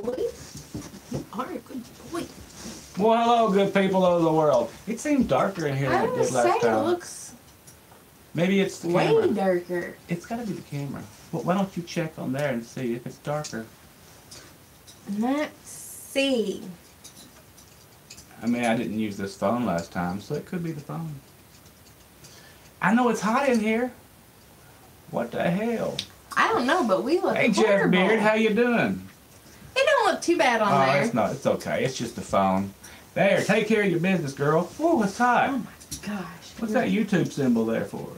boy. You are a good boy. Well, hello, good people of the world. It seems darker in here than it did last time. It looks maybe it's the way camera. darker. It's got to be the camera. Well, why don't you check on there and see if it's darker? Let's see. I mean, I didn't use this phone last time, so it could be the phone. I know it's hot in here. What the hell? I don't know, but we look Hey, horrible. Jeff Beard, how you doing? It don't look too bad on there. It's not. It's okay. It's just the phone. There, take care of your business, girl. Oh, it's hot. Oh my gosh. What's that YouTube symbol there for?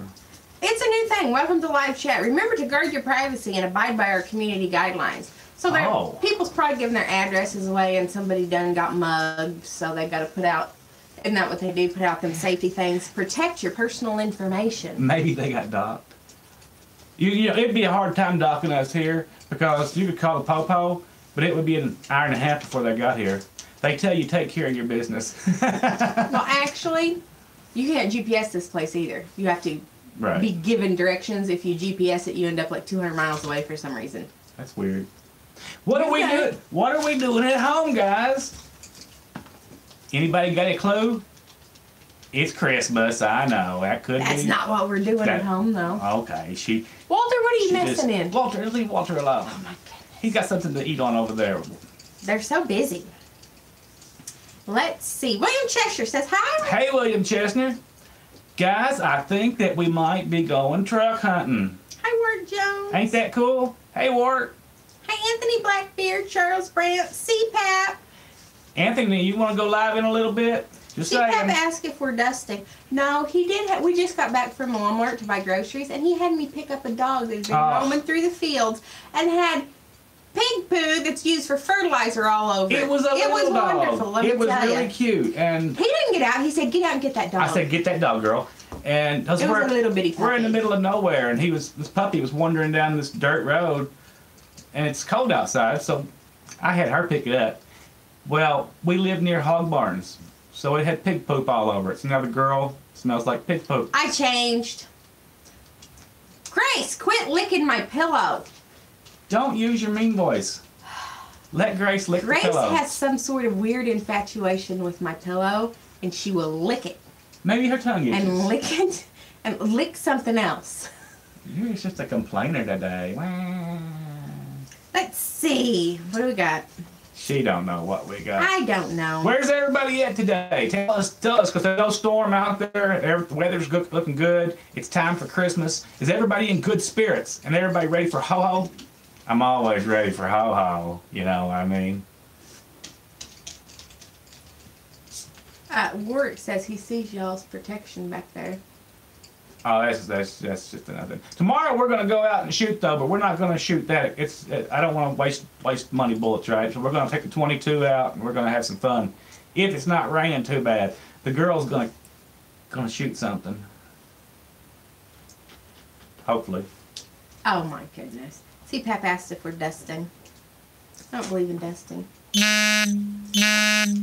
It's a new thing. Welcome to live chat. Remember to guard your privacy and abide by our community guidelines. So people's probably giving their addresses away and somebody done got mugged, so they got to put out, isn't that what they do? Put out them safety things. Protect your personal information. Maybe they got docked. You know, it'd be a hard time docking us here because you could call the popo, but it would be an hour and a half before they got here. They tell you take care of your business. Well, actually, you can't GPS this place either. You have to be given directions. If you GPS it, you end up like 200 miles away for some reason. That's weird. What are we doing? What are we doing at home, guys? Anybody got a clue? It's Christmas. I know that could be. That's not what we're doing at home, though. Okay, Walter, what are you messing in? Walter, leave Walter alone. Oh my goodness. He's got something to eat on over there. They're so busy. Let's see. William Cheshire says hi. Hey, William Chestnut. Guys, I think that we might be going truck hunting. Hi, Ward Jones. Ain't that cool? Hey, Ward. Hi, Anthony Blackbeard, Charles Brandt, CPAP. Anthony, you want to go live in a little bit? Just saying. CPAP asked if we're dusting. No, he did. We just got back from Walmart to buy groceries, and he had me pick up a dog that's been roaming through the fields and had pig poo that's used for fertilizer all over. It was a little dog. Wonderful. Let me it was tell really you. Cute, and he didn't get out. He said, "Get out and get that dog." I said, "Get that dog, girl." And it was a little bitty puppy. We're in the middle of nowhere, and this puppy was wandering down this dirt road, and it's cold outside, so I had her pick it up. Well, we live near hog barns, so it had pig poop all over it. So now the girl smells like pig poop. I changed. Grace, quit licking my pillow. Don't use your mean voice. Let Grace lick the pillow. Grace has some sort of weird infatuation with my pillow, and she will lick it. Maybe her tongue itches. And lick it, and lick something else. You're just a complainer today. Let's see. What do we got? She don't know what we got. I don't know. Where's everybody at today? Tell us, because there's no storm out there. The weather's looking good. It's time for Christmas. Is everybody in good spirits? And everybody ready for ho-ho? I'm always ready for ho-ho. You know what I mean? Warwick says he sees y'all's protection back there. Oh, that's just another. Tomorrow we're gonna go out and shoot though, but we're not gonna shoot that. I don't want to waste money bullets, right? So we're gonna take the 22 out and we're gonna have some fun. If it's not raining too bad, the girl's gonna shoot something. Hopefully. Oh my goodness. CPAP asked if we're dusting. I don't believe in dusting.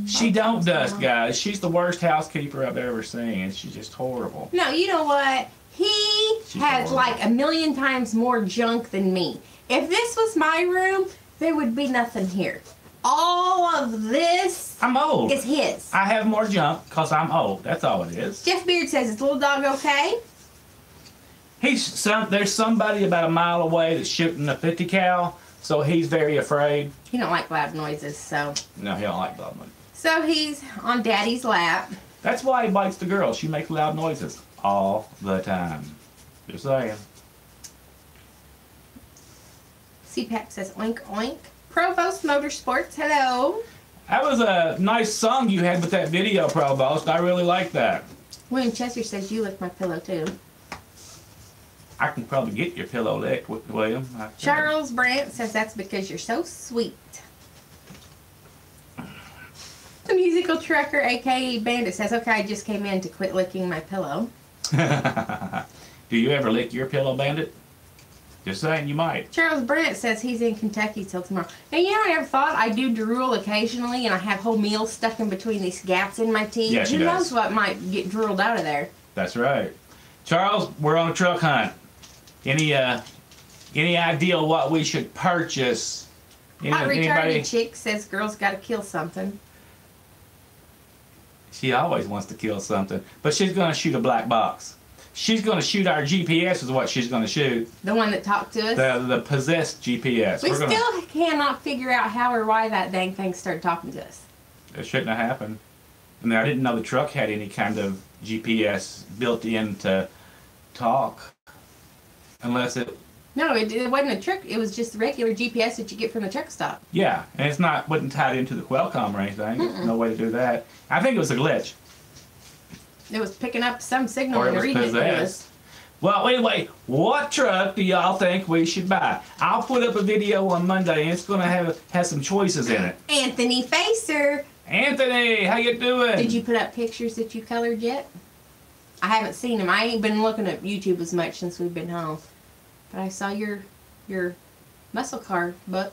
She don't dust, guys. She's the worst housekeeper I've ever seen. She's just horrible. No, you know what? She's has like 1,000,000 times more junk than me. If this was my room, there would be nothing here. All of this I'm old. is his. I have more junk because I'm old. That's all it is. Jeff Beard says, is the little dog okay? There's somebody about a mile away that's shooting a 50 cal, so he's very afraid. He don't like loud noises, so. No, he don't like loud noises. So he's on Daddy's lap. That's why he bites the girl. She makes loud noises all the time. Just saying. CPAC says, oink, oink. Provost Motorsports, hello. That was a nice song you had with that video, Provost. I really like that. William Chester says, you lick my pillow, too. I can probably get your pillow licked, William. Charles Brandt says that's because you're so sweet. The musical trucker, a.k.a. Bandit, says, okay, I just came in to quit licking my pillow. Do you ever lick your pillow, Bandit? Just saying, you might. Charles Brandt says he's in Kentucky till tomorrow. Now, you know, I never thought I do drool occasionally, and I have whole meals stuck in between these gaps in my teeth. Yeah, she Who does. knows what might get drooled out of there? That's right. Charles, we're on a truck hunt. Any idea what we should purchase Hot retarded chick says girls got to kill something. She always wants to kill something, but she's going to shoot a black box. She's going to shoot our GPS is what she's going to shoot. The one that talked to us? The possessed GPS. We still cannot figure out how or why that dang thing started talking to us. It shouldn't have happened. I mean, I didn't know the truck had any kind of GPS built in to talk. Unless it... No, it wasn't a truck. It was just regular GPS that you get from the truck stop. Yeah, and it's not wasn't tied into the Qualcomm or anything. There's no way to do that. I think it was a glitch. It was picking up some signal Or it and was reading it to us. possessed. Well, anyway, what truck do y'all think we should buy? I'll put up a video on Monday, and it's going to have some choices in it. Anthony Facer. Anthony, how you doing? Did you put up pictures that you colored yet? I haven't seen them. I ain't been looking at YouTube as much since we've been home. But I saw your muscle car book.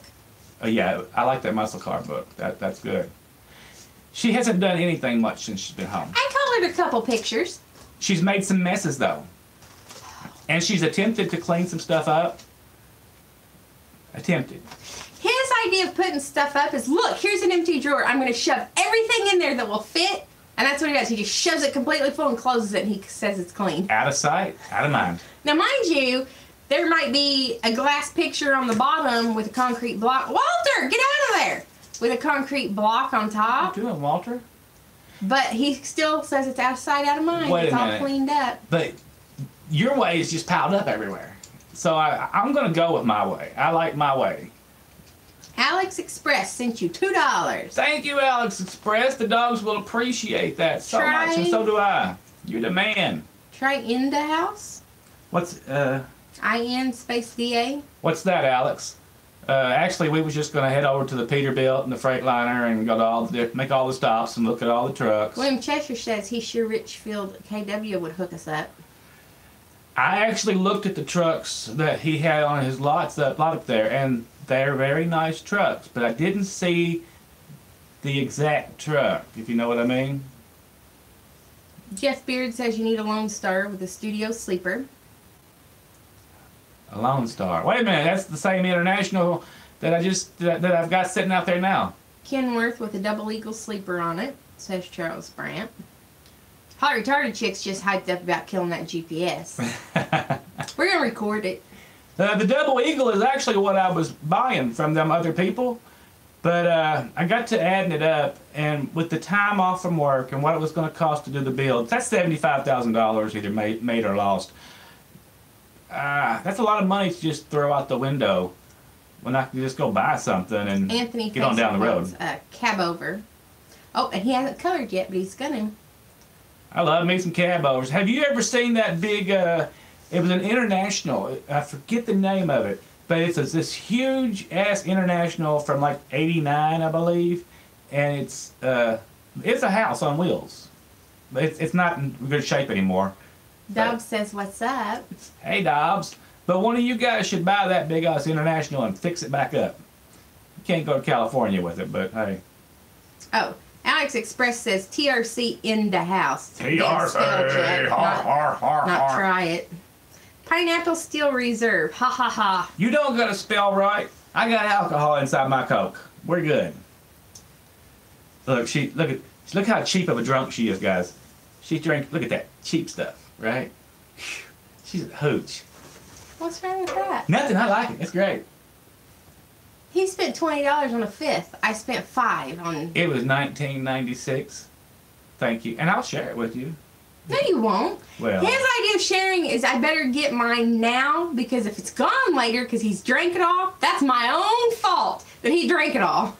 Yeah, I like that muscle car book. That's good. She hasn't done anything much since she's been home. I colored a couple pictures. She's made some messes, though. And she's attempted to clean some stuff up. Attempted. His idea of putting stuff up is, look, here's an empty drawer. I'm going to shove everything in there that will fit. And that's what he does. He just shoves it completely full and closes it, and he says it's clean. Out of sight, out of mind. Now, mind you, there might be a glass picture on the bottom with a concrete block. Walter, get out of there! With a concrete block on top. What are you doing, Walter? But he still says it's out of sight, out of mind. Wait a it's all minute. cleaned up. But your way is just piled up everywhere. So I'm going to go with my way. I like my way. Alex Express sent you $2. Thank you, Alex Express. The dogs will appreciate that so much, and so do I. You're the man. Try In the House. What's IN space DA. What's that, Alex? Actually, we was just going to head over to the Peterbilt and the Freightliner and go to make all the stops and look at all the trucks. William Cheshire says he's sure Richfield KW would hook us up. I actually looked at the trucks that he had on his lot up there, and they're very nice trucks, but I didn't see the exact truck, if you know what I mean. Jeff Beard says you need a Lone Star with a studio sleeper. A Lone Star. Wait a minute, that's the same International that I've got sitting out there now. Kenworth with a double eagle sleeper on it, says Charles Brandt. Hot retarded chick's just hyped up about killing that GPS. We're gonna record it. The double eagle is actually what I was buying from them other people, but I got to adding it up, and with the time off from work and what it was going to cost to do the build, that's $75,000 either made or lost. That's a lot of money to just throw out the window when I can just go buy something and Anthony get on down the road. Cab over. Oh, and he hasn't colored yet, but he's gonna. I love me some cab overs. Have you ever seen that big? It was an International. I forget the name of it, but it's this huge ass International from like '89, I believe, and it's a house on wheels. It's not in good shape anymore. Dobbs says, "What's up?" Hey, Dobbs. But one of you guys should buy that big ass International and fix it back up. You can't go to California with it, but hey. Oh, Alex Express says TRC in the house. TRC. Not try it. Pineapple Steel Reserve. Ha ha ha. You don't got to spell right. I got alcohol inside my Coke. We're good. Look how cheap of a drunk she is, guys. She drank. Look at that cheap stuff, right? She's a hooch. What's wrong with that? Nothing. I like it. It's great. He spent $20 on a fifth. I spent $5 on. It was 1996. Thank you, and I'll share it with you. No, you won't. Well, his idea of sharing is I better get mine now because if it's gone later because he's drank it all, that's my own fault that he drank it all.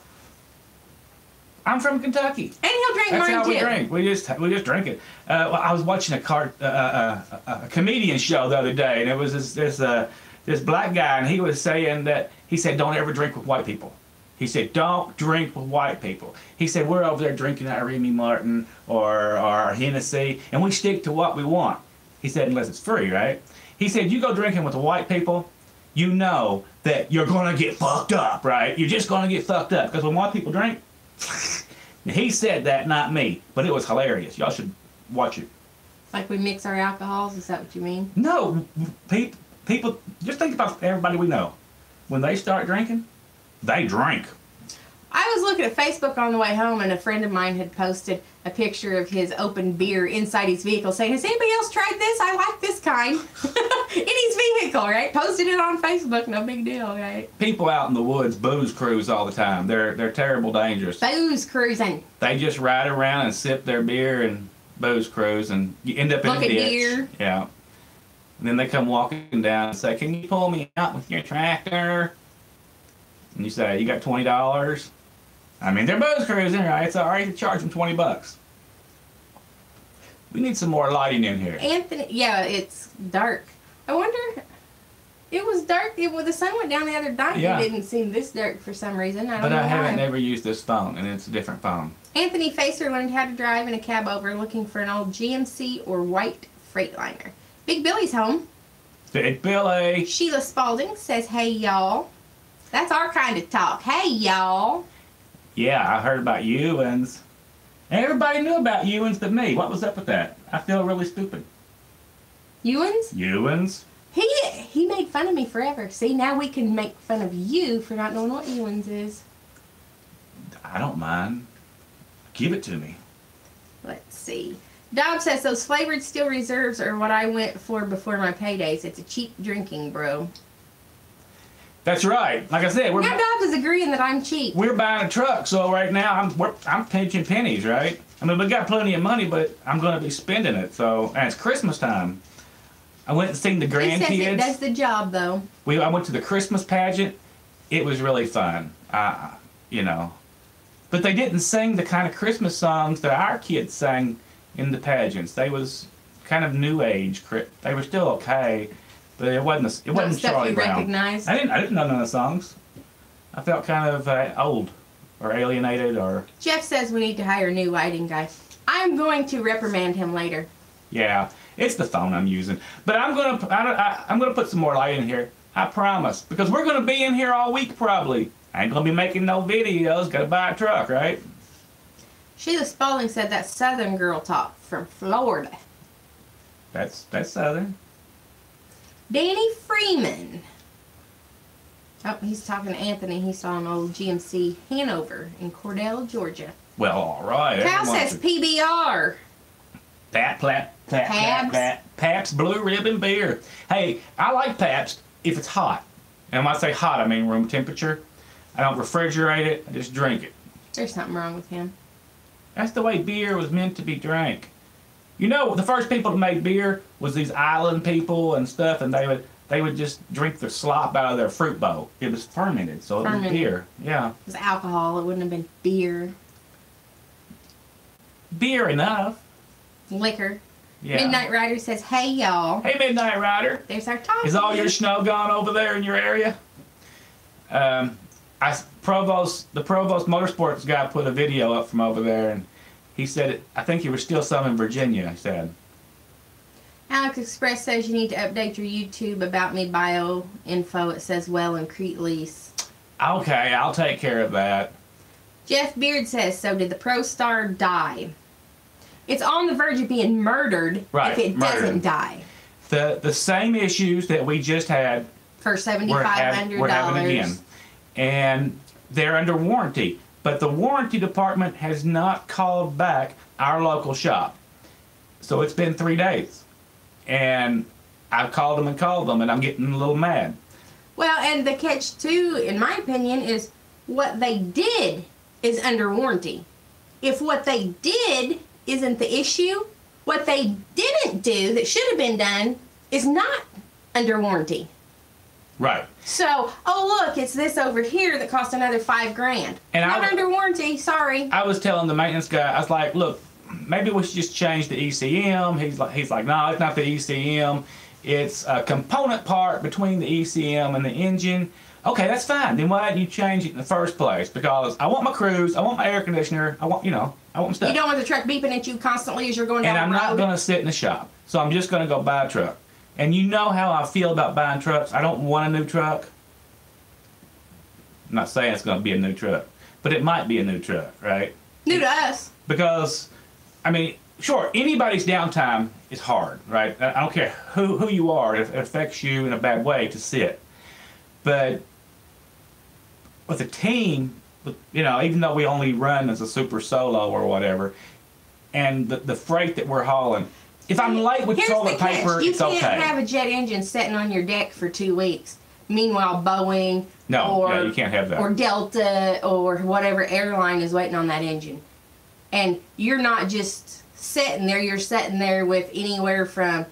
I'm from Kentucky. And he'll drink That's mine how too. we drink. We just drink it. Well, I was watching a comedian show the other day, and it was this black guy, and he was saying that he said don't ever drink with white people. He said don't drink with white people. He said we're over there drinking our Remy Martin or Hennessy, and we stick to what we want. He said unless it's free, right? He said you go drinking with the white people, you know that you're gonna get fucked up, right? You're just gonna get fucked up because when white people drink. He said that, not me, but it was hilarious. Y'all should watch it. Like we mix our alcohols? Is that what you mean? No, people. Just think about everybody we know. When they start drinking, They drink. I was looking at Facebook on the way home, and a friend of mine had posted a picture of his open beer inside his vehicle saying, has anybody else tried this? I like this kind. In his vehicle, right? Posted it on Facebook, no big deal, right? People out in the woods booze cruise all the time. They're terrible dangerous. Booze cruising. They just ride around and sip their beer and booze cruise, and you end up in a ditch. Deer. Yeah. And then they come walking down and say, can you pull me out with your tractor? And you say, you got $20? I mean, they're booze cruising, right? It's all right to charge them $20. We need some more lighting in here. Anthony, yeah, it's dark. I wonder, it was dark. The sun went down the other night. Yeah. It didn't seem this dark for some reason. I don't But know I haven't why. never used this phone, and it's a different phone. Anthony Facer learned how to drive in a cab over looking for an old GMC or white Freightliner. Big Billy's home. Big Billy. Sheila Spalding says, hey, y'all. That's our kind of talk. Hey, y'all. Yeah, I heard about Ewans. Everybody knew about Ewans but me. What was up with that? I feel really stupid. Ewans? Ewans? He made fun of me forever. See, now we can make fun of you for not knowing what Ewans is. I don't mind. Give it to me. Let's see. Dobb says those flavored steel reserves are what I went for before my paydays. It's a cheap drinking, bro. That's right. Like I said, Now Dobbs is agreeing that I'm cheap. we're buying a truck, so right now I'm pinching pennies, right? I mean, we got plenty of money, but I'm going to be spending it. So, and it's Christmas time. I went and seen the He says it grandkids. does the job, though. I went to the Christmas pageant. It was really fun. You know, but they didn't sing the kind of Christmas songs that our kids sang in the pageants. They was kind of new age. They were still okay, but it wasn't. It wasn't stuff Charlie you Brown. recognize. I didn't know none of the songs. I felt kind of old or alienated or. Jeff says we need to hire a new lighting guy. I'm going to reprimand him later. Yeah, it's the phone I'm using, but I'm gonna put some more light in here. I promise, because we're gonna be in here all week probably. I ain't gonna be making no videos. Gotta buy a truck, right? Sheila Spalding said that Southern girl talk from Florida. That's Southern. Danny Freeman. Oh, he's talking to Anthony. He saw an old GMC Hanover in Cordell, Georgia. Well, all right. Cal everyone says should- PBR. Pabst Blue Ribbon beer. Hey, I like Pabst if it's hot. And when I say hot, I mean room temperature. I don't refrigerate it. I just drink it. There's something wrong with him. That's the way beer was meant to be drank. You know, the first people that made beer was these island people and stuff, and they would just drink the slop out of their fruit bowl. It was fermented, so it was beer. Yeah. It was alcohol. It wouldn't have been beer. Beer enough. Liquor. Yeah. Midnight Rider says, hey, y'all. Hey, Midnight Rider. There's our talk. Is all your snow gone over there in your area? The Provost Motorsports guy put a video up from over there, and he said, I think there was still some in Virginia, he said. Alex Express says you need to update your YouTube about me bio info. It says well in Crete lease. Okay, I'll take care of that. Jeff Beard says, so did the Pro Star die? It's on the verge of being murdered Right, if it doesn't die. The same issues that we just had, For $7,500. we're having again. And they're under warranty. But the warranty department has not called back our local shop. So it's been 3 days. And I've called them, and I'm getting a little mad. Well, and the catch, too, in my opinion, is what they did is under warranty. If what they did isn't the issue, what they didn't do that should have been done is not under warranty. Right. So, oh look, it's this over here that cost another $5,000. And not under warranty, sorry. I was telling the maintenance guy, I was like, look, maybe we should just change the ECM. He's like, no, it's not the ECM. It's a component part between the ECM and the engine. Okay, that's fine. Then why didn't you change it in the first place? Because I want my cruise, I want my air conditioner, I want my stuff. You don't want the truck beeping at you constantly as you're going down And I'm the road. not going to sit in the shop. So I'm just going to go buy a truck. And you know how I feel about buying trucks. I don't want a new truck. I'm not saying it's going to be a new truck. But it might be a new truck, right? New to us. Because, I mean, sure, anybody's downtime is hard, right? I don't care who you are. It affects you in a bad way to sit. But with a team, you know, even though we only run as a super solo or whatever, and the freight that we're hauling. If I'm late with toilet paper, it's okay. You can't have a jet engine sitting on your deck for 2 weeks. Meanwhile, Boeing you can't have that. Or Delta or whatever airline is waiting on that engine. And you're not just sitting there. You're sitting there with anywhere from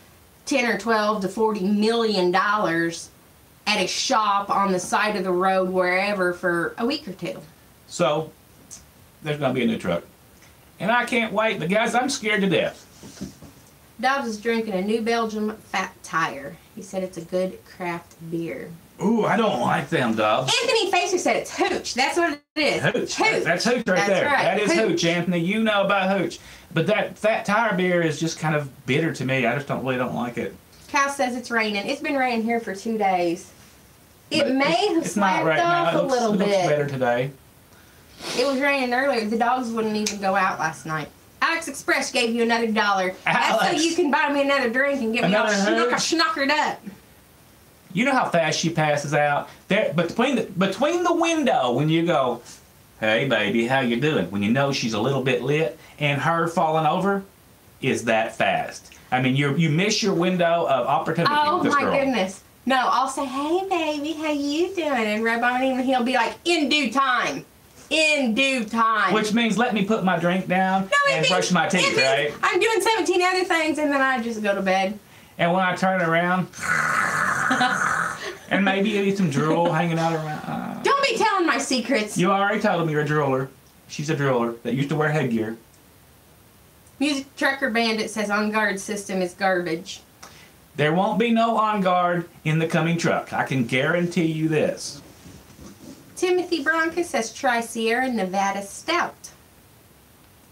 10 or 12 to $40 million at a shop on the side of the road, wherever, for a week or two. So, there's going to be a new truck. And I can't wait. But guys, I'm scared to death. Dobbs is drinking a New Belgium Fat Tire. He said it's a good craft beer. Ooh, I don't like them, Dobbs. Anthony Facer said it's hooch. That's what it is. Hooch. That's hooch right there. Right. That is hooch, Anthony. You know about hooch. But that Fat Tire beer is just kind of bitter to me. I just really don't like it. Cal says it's raining. It's been raining here for 2 days. It may have slacked off a little bit. It looks better today. It was raining earlier. The dogs wouldn't even go out last night. Alex Express gave you another $1. That's so you can buy me another drink and get me all schnockered up. You know how fast she passes out? There, between the window when you go, hey baby, how you doing? When you know she's a little bit lit, and her falling over is that fast. I mean, you miss your window of opportunity with this girl. Oh my goodness. No, I'll say, hey baby, how you doing? And rub on him, and he'll be like, in due time. In due time. Which means let me put my drink down and brush my teeth, right? I'm doing 17 other things, and then I just go to bed. And when I turn around, and maybe you eat some drool hanging out around. Don't be telling my secrets. You already told him you're a drooler. She's a drooler that used to wear headgear. Music Trucker Bandit says On Guard system is garbage. There won't be no On Guard in the coming truck. I can guarantee you this. Timothy Bronca says try Sierra Nevada Stout.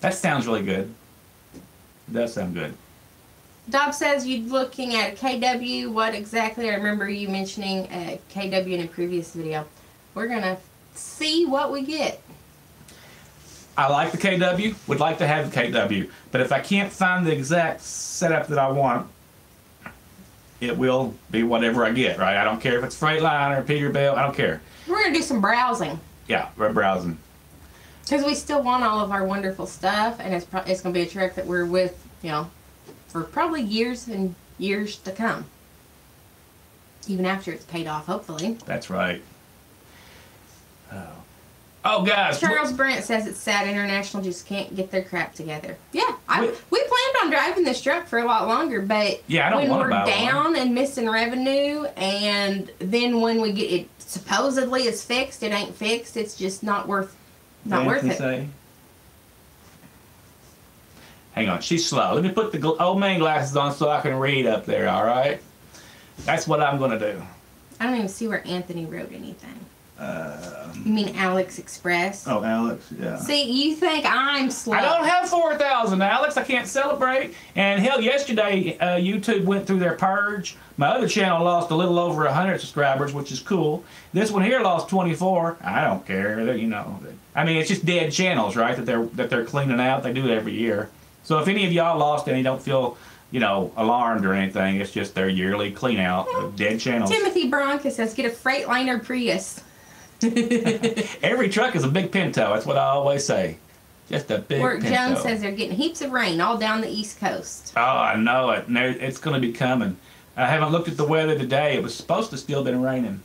That sounds really good. It does sound good. Dob says you're looking at KW. What exactly? I remember you mentioning KW in a previous video. We're going to see what we get. I like the KW. Would like to have the KW. But if I can't find the exact setup that I want, it will be whatever I get, right? I don't care if it's Freightliner or Peterbilt. I don't care. We're going to do some browsing. Yeah, we're browsing. Because we still want all of our wonderful stuff, and it's going to be a truck that we're with, you know, for probably years and years to come. Even after it's paid off, hopefully. That's right. Oh, guys. Charles Brent says it's sad International just can't get their crap together. Yeah, we planned on driving this truck for a lot longer, but when we're down and missing revenue, and then when we get it supposedly is fixed, it ain't fixed. It's just not worth it. Hang on, she's slow. Let me put the old man glasses on so I can read up there, all right? That's what I'm going to do. I don't even see where Anthony wrote anything. You mean Alex Express? Oh, Alex, yeah. See, you think I'm slow. I don't have 4,000, Alex. I can't celebrate. And hell, yesterday, YouTube went through their purge. My other channel lost a little over 100 subscribers, which is cool. This one here lost 24. I don't care. You know, I mean, it's just dead channels, right? That they're cleaning out. They do it every year. So if any of y'all lost any, don't feel, you know, alarmed or anything. It's just their yearly clean out of dead channels. Timothy Bronca says, get a Freightliner Prius. Every truck is a big Pinto. That's what I always say. Just a big Work Pinto. Jones says they're getting heaps of rain all down the East Coast. Oh, I know it. It's going to be coming. I haven't looked at the weather today. It was supposed to still been raining.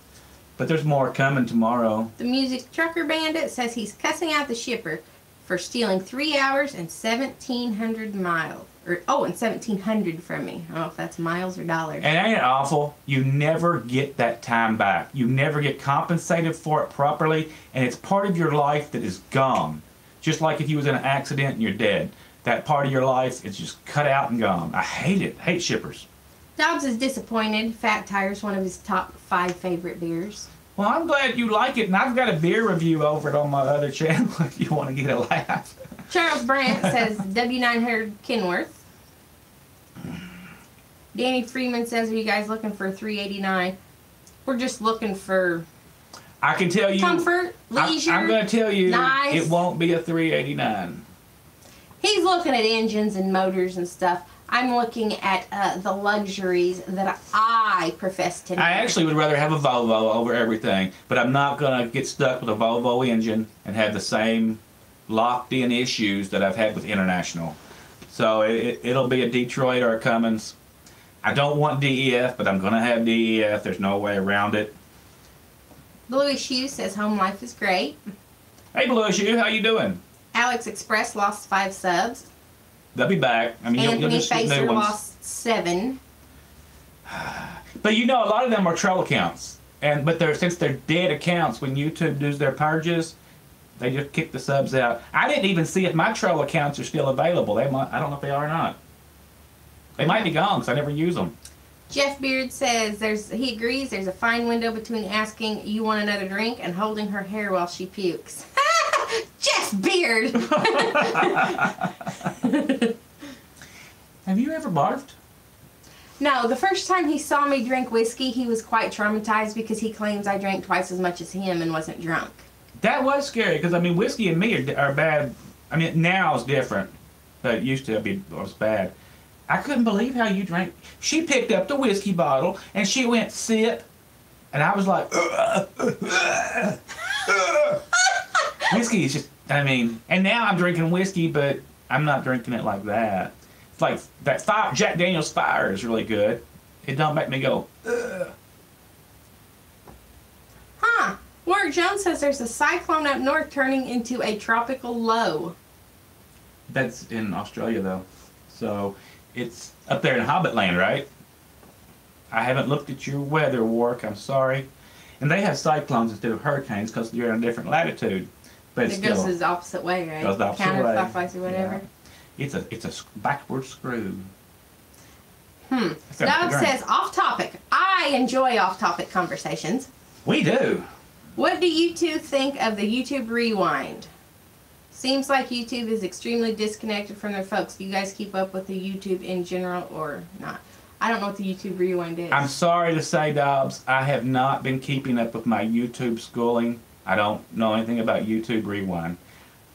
But there's more coming tomorrow. The Music Trucker Bandit says he's cussing out the shipper for stealing 3 hours and 1,700 miles. And 1,700 from me. I don't know if that's miles or dollars. And ain't it awful? You never get that time back. You never get compensated for it properly, and it's part of your life that is gone. Just like if you was in an accident and you're dead. That part of your life is just cut out and gone. I hate it. I hate shippers. Dobbs is disappointed. Fat Tire's one of his top 5 favorite beers. Well, I'm glad you like it, and I've got a beer review over it on my other channel if you want to get a laugh. Charles Brandt says W900 Kenworth. Danny Freeman says, are you guys looking for $389? We're just looking for I can tell you comfort, leisure. I'm going to tell you nice. It won't be a $389. He's looking at engines and motors and stuff. I'm looking at the luxuries that I profess to need. I actually would rather have a Volvo over everything, but I'm not going to get stuck with a Volvo engine and have the same locked-in issues that I've had with International. So it'll be a Detroit or a Cummins. I don't want DEF, but I'm going to have DEF. There's no way around it. Bluey Shoe says home life is great. Hey, Bluey Shoe, how you doing? Alex Express lost 5 subs. They'll be back. I mean, you'll Anthony just get new Facer ones. lost 7. But you know, a lot of them are troll accounts, but since they're dead accounts, when YouTube does their purges, they just kick the subs out. I didn't even see if my troll accounts are still available. They might. I don't know if they are or not. They might be gone because I never use them. Jeff Beard says he agrees there's a fine window between asking you want another drink and holding her hair while she pukes. Jeff Beard! Have you ever barfed? No, the first time he saw me drink whiskey, he was quite traumatized because he claims I drank twice as much as him and wasn't drunk. That was scary because, I mean, whiskey and me are bad. I mean, now it's different, but it used to be it was bad. I couldn't believe how you drank. She picked up the whiskey bottle and she went sip, and I was like, whiskey is just, I mean, and now I'm drinking whiskey, but I'm not drinking it like that. It's like that Jack Daniel's Fire is really good. It don't make me go, ugh. Huh. Warwick Jones says there's a cyclone up north turning into a tropical low. That's in Australia, though. So it's up there in Hobbitland, right? I haven't looked at your weather, Warwick. I'm sorry. And they have cyclones instead of hurricanes because you're in a different latitude. But it goes the opposite way, right? Goes the opposite way. Counterclockwise or whatever. Yeah. It's a backward screw. Doug says, off topic. I enjoy off topic conversations. We do. What do you two think of the YouTube Rewind? Seems like YouTube is extremely disconnected from their folks. Do you guys keep up with the YouTube in general or not? I don't know what the YouTube Rewind is. I'm sorry to say, Dobbs, I have not been keeping up with my YouTube schooling. I don't know anything about YouTube Rewind.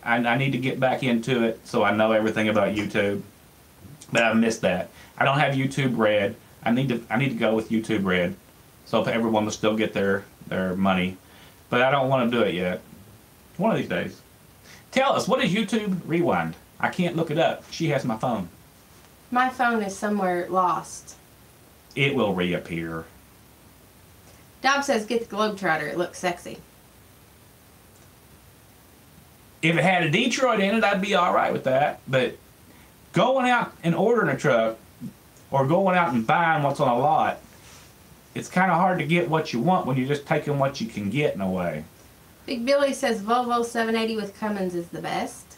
I need to get back into it so I know everything about YouTube. But I've missed that. I don't have YouTube Red. I need to go with YouTube Red so if everyone will still get their money. But I don't want to do it yet. One of these days. Tell us, what is YouTube Rewind? I can't look it up. She has my phone. My phone is somewhere lost. It will reappear. Dob says, get the Globetrotter. It looks sexy. If it had a Detroit in it, I'd be all right with that. But going out and ordering a truck or going out and buying what's on a lot, it's kind of hard to get what you want when you're just taking what you can get in a way. Big Billy says Volvo 780 with Cummins is the best.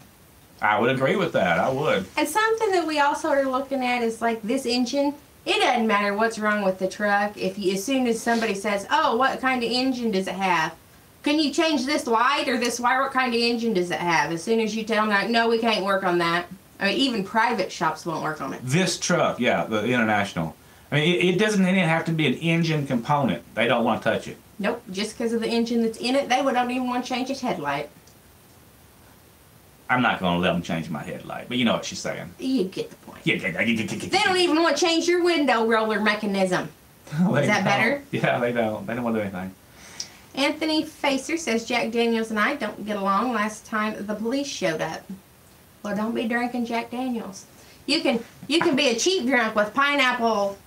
I would agree with that. I would. And something that we also are looking at is like this engine. It doesn't matter what's wrong with the truck. As soon as somebody says, oh, what kind of engine does it have? Can you change this light or this wire? What kind of engine does it have? As soon as you tell them, like, no, we can't work on that. I mean, even private shops won't work on it. This truck, yeah, the International. I mean, it doesn't even have to be an engine component. They don't want to touch it. Nope, just because of the engine that's in it, they don't even want to change its headlight. I'm not going to let them change my headlight, but you know what she's saying. You get the point. Yeah. They don't even want to change your window roller mechanism. Is that better? Yeah, they don't. They don't want to do anything. Anthony Facer says Jack Daniels and I don't get along last time the police showed up. Well, don't be drinking Jack Daniels. You can be a cheap drunk with pineapple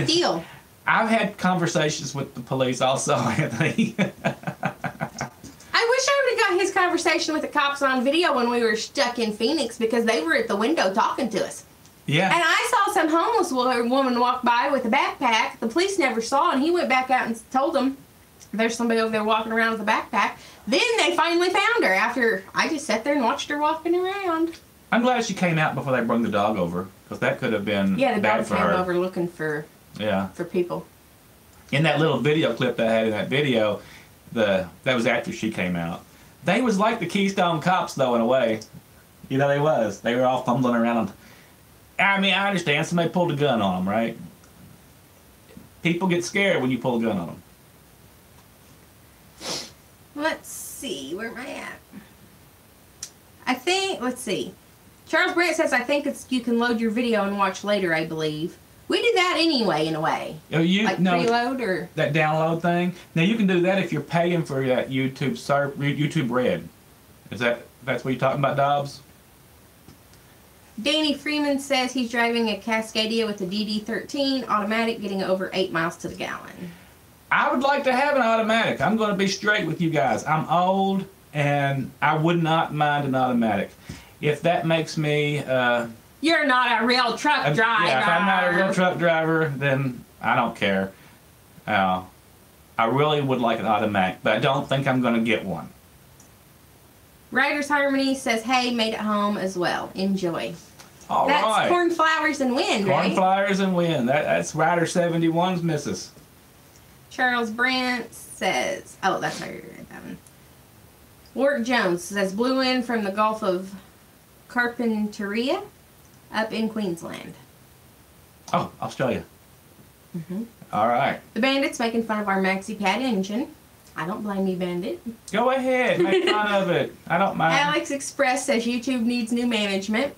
deal. I've had conversations with the police also, Anthony. I wish I would have got his conversation with the cops on video when we were stuck in Phoenix because they were at the window talking to us. Yeah. And I saw some homeless woman walk by with a backpack. The police never saw, and he went back out and told them there's somebody over there walking around with a backpack. Then they finally found her after I just sat there and watched her walking around. I'm glad she came out before they brought the dog over, because that could have been bad for her. Yeah, the dog came over looking for people. In that little video clip that I had in that video, that was after she came out. They was like the Keystone Cops, though, in a way. You know, they was. They were all fumbling around. I mean, I understand somebody pulled a gun on them, right? People get scared when you pull a gun on them. Let's see, where am I at? Let's see. Charles Brent says, I think you can load your video and watch later, I believe. We do that anyway, in a way. Oh, like preload or... That download thing? Now, you can do that if you're paying for that YouTube Red. That's what you're talking about, Dobbs? Danny Freeman says he's driving a Cascadia with a DD13 automatic, getting over 8 miles to the gallon. I would like to have an automatic. I'm going to be straight with you guys. I'm old, and I would not mind an automatic. If that makes me... You're not a real truck driver. Yeah, if I'm not a real truck driver, then I don't care. I really would like an automatic, but I don't think I'm going to get one. Riders Harmony says, hey, made it home as well. Enjoy. All right. That's Corn Flowers and Wind, right? Corn Flowers and Wind. That's Rider 71's missus. Charles Brandt says, oh, that's how you read that one. Wart Jones says, blew in from the Gulf of Carpinteria up in Queensland. Oh, Australia. Mm-hmm. All right. The Bandit's making fun of our Maxi Pad engine. I don't blame you, Bandit. Go ahead. Make fun of it. I don't mind. Alex Express says YouTube needs new management.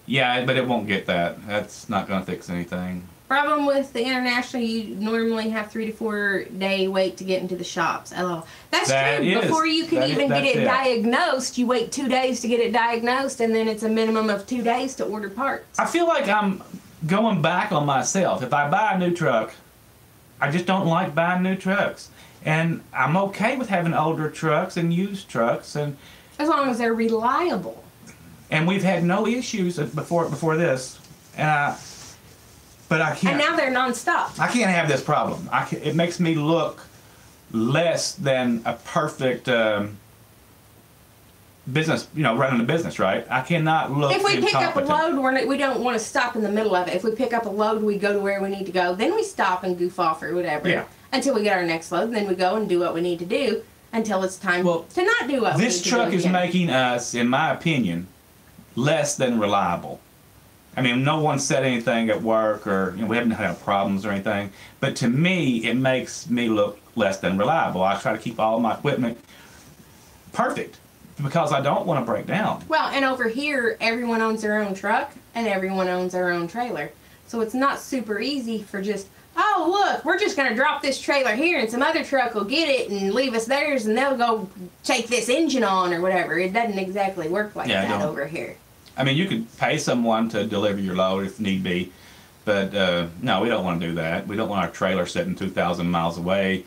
Yeah, but it won't get that. That's not going to fix anything. Problem with the International, you normally have 3 to 4 day wait to get into the shops. LOL. That's true. Before you can even get it diagnosed, you wait 2 days to get it diagnosed, and then it's a minimum of 2 days to order parts. I feel like I'm going back on myself. If I buy a new truck, I just don't like buying new trucks. And I'm okay with having older trucks and used trucks, and as long as they're reliable. And we've had no issues before this, but I can't. And now they're nonstop. I can't have this problem. It makes me look less than a perfect business. Running a business, right? I cannot look. If we pick up a load, we don't want to stop in the middle of it. If we pick up a load, we go to where we need to go. Then we stop and goof off or whatever. Yeah. Until we get our next load, and then we go and do what we need to do until it's time to not do what we need to do. This truck is making us, in my opinion, less than reliable. I mean, no one said anything at work, or we haven't had problems or anything. But to me, it makes me look less than reliable. I try to keep all my equipment perfect because I don't want to break down. Well, and over here, everyone owns their own truck and everyone owns their own trailer, so it's not super easy for just. Oh, look, we're just going to drop this trailer here and some other truck will get it and leave us theirs and they'll go take this engine on or whatever. It doesn't exactly work like that over here. I mean, you could pay someone to deliver your load if need be, but no, we don't want to do that. We don't want our trailer sitting 2,000 miles away,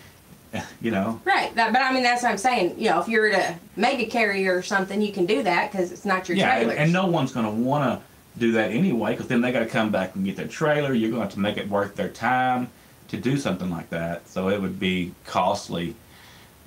Right, but I mean, that's what I'm saying. If you're at a mega carrier or something, you can do that because it's not your trailer. Yeah, and no one's going to want to do that anyway, because then they got to come back and get their trailer. You're going to have to make it worth their time to do something like that. So it would be costly,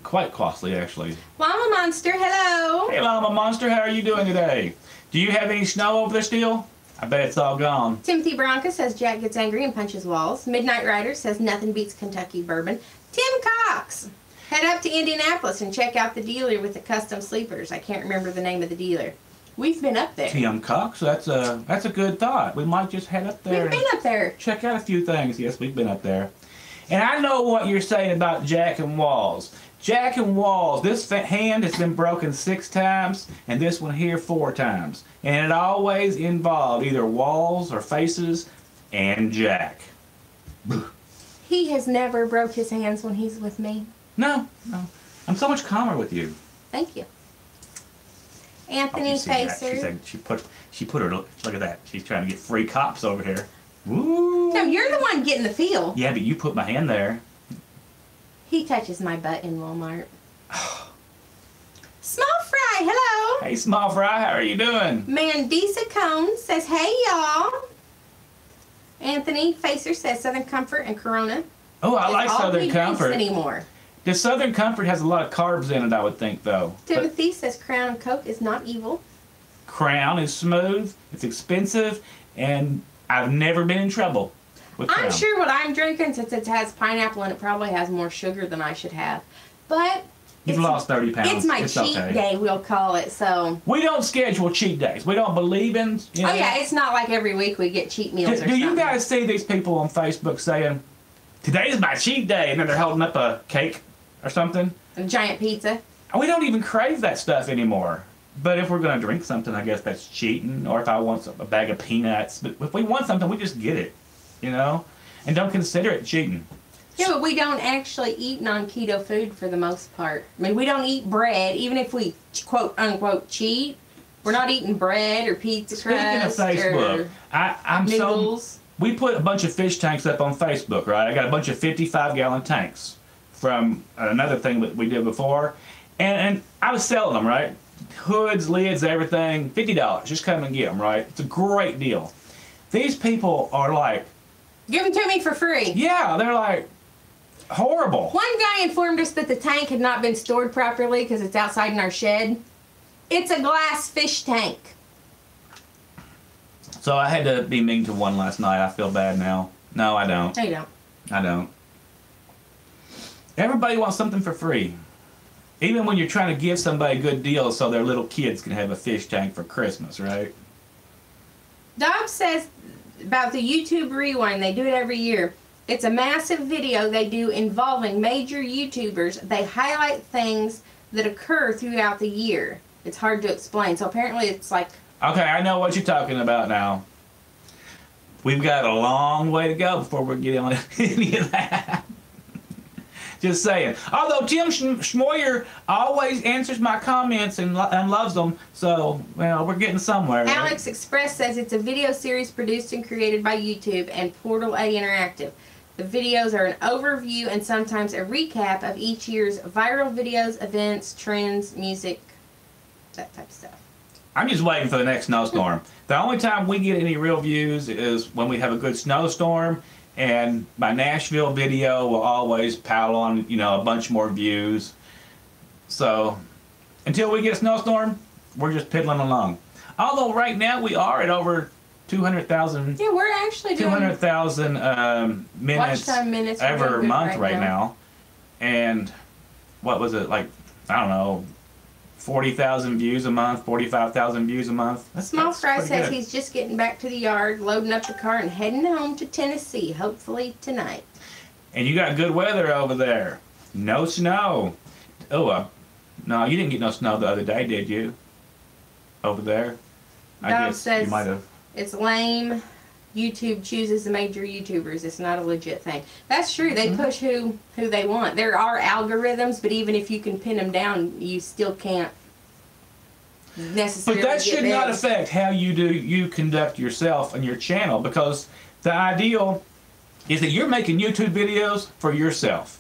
quite costly actually. Llama Monster, hello. Hey Llama Monster, how are you doing today? Do you have any snow over there still? I bet it's all gone. Timothy Bronca says Jack gets angry and punches walls. Midnight Rider says nothing beats Kentucky bourbon. Tim Cox, head up to Indianapolis and check out the dealer with the custom sleepers. I can't remember the name of the dealer. We've been up there. Tim Cox, that's a good thought. We might just head up there. We've been up there. Check out a few things. Yes, we've been up there. And I know what you're saying about Jack and Walls. Jack and Walls, this hand has been broken 6 times, and this one here 4 times. And it always involved either Walls or Faces and Jack. He has never broke his hands when he's with me. No. I'm so much calmer with you. Thank you. Anthony Facer. She put her, look at that. She's trying to get free cops over here. Woo. No, you're the one getting the feel. Yeah, but you put my hand there. He touches my butt in Walmart. Small Fry, hello. Hey, Small Fry, how are you doing? Mandisa Cone says, hey, y'all. Anthony Facer says Southern Comfort and Corona. Oh, I like Southern Comfort. Anymore. The Southern Comfort has a lot of carbs in it, I would think, though. Timothy says Crown Coke is not evil. Crown is smooth, it's expensive, and I've never been in trouble with Crown. I'm sure what I'm drinking, since it has pineapple and it probably has more sugar than I should have. But you've lost 30 pounds. It's my cheat day, we'll call it. So we don't schedule cheat days. We don't believe in. Oh yeah, it's not like every week we get cheat meals. Do you guys see these people on Facebook saying, "Today's my cheat day," and then they're holding up a cake or something? A giant pizza. We don't even crave that stuff anymore. But if we're going to drink something, I guess that's cheating. Or if I want a bag of peanuts. But if we want something, we just get it, you know? And don't consider it cheating. Yeah, but we don't actually eat non-keto food for the most part. I mean, we don't eat bread. Even if we, quote, unquote, cheat, we're not eating bread or pizza crust. Speaking of Facebook, I'm noodles. so... We put a bunch of fish tanks up on Facebook, right? I got a bunch of 55-gallon tanks from another thing that we did before. And I was selling them, right? Hoods, lids, everything, $50. Just come and get them, right? It's a great deal. These people are like... Give them to me for free. Yeah, they're like horrible. One guy informed us that the tank had not been stored properly because it's outside in our shed. It's a glass fish tank. So I had to be mean to one last night. I feel bad now. No, I don't. No, you don't. I don't. Everybody wants something for free. Even when you're trying to give somebody a good deal so their little kids can have a fish tank for Christmas, right? Dob says about the YouTube Rewind, they do it every year. It's a massive video they do involving major YouTubers. They highlight things that occur throughout the year. It's hard to explain. So apparently it's like... Okay, I know what you're talking about now. We've got a long way to go before we get on any of that. Just saying. Although Tim Schmoyer always answers my comments and loves them, so, well, we're getting somewhere. Right? Alex Express says it's a video series produced and created by YouTube and Portal A Interactive. The videos are an overview and sometimes a recap of each year's viral videos, events, trends, music, that type of stuff. I'm just waiting for the next snowstorm. The only time we get any real views is when we have a good snowstorm, and my Nashville video will always pile on, you know, a bunch more views. So, until we get a snowstorm, we're just piddling along. Although right now we are at over 200,000. Yeah, we're actually doing 200,000 minutes, watch time minutes every month right now. And what was it, like, I don't know, 40,000 views a month, 45,000 views a month. Small Fry says good. he's just getting back to the yard, loading up the car, and heading home to Tennessee, hopefully tonight. And you got good weather over there. No snow. Oh, no, you didn't get no snow the other day, did you? Over there? I Dom guess says you might have. It's lame. YouTube chooses the major YouTubers. It's not a legit thing. That's true. They push who they want. There are algorithms, but even if you can pin them down, you still can't necessarily. But that should not affect how you conduct yourself and your channel, because the ideal is that you're making YouTube videos for yourself.